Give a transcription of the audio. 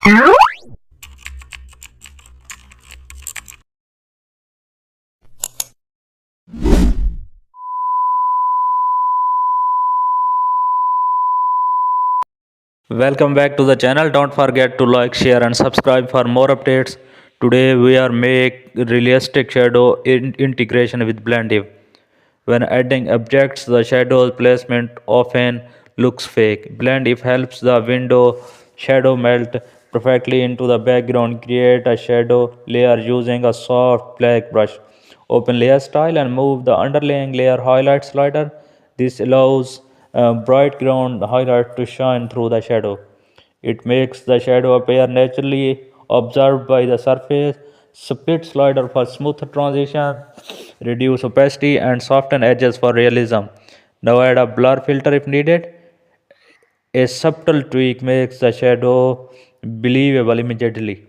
Welcome back to the channel. Don't forget to like, share and subscribe for more updates. Today we are make realistic shadow integration with Blendif. When adding objects, the shadow placement often looks fake. Blendif helps the window shadow melt perfectly into the background. Create a shadow layer using a soft black brush. Open layer style and move the underlying layer highlight slider. This allows bright ground highlight to shine through the shadow. It makes the shadow appear naturally observed by the surface. Split slider for smooth transition, reduce opacity and soften edges for realism. Now add a blur filter if needed. A subtle tweak makes the shadow believable immediately.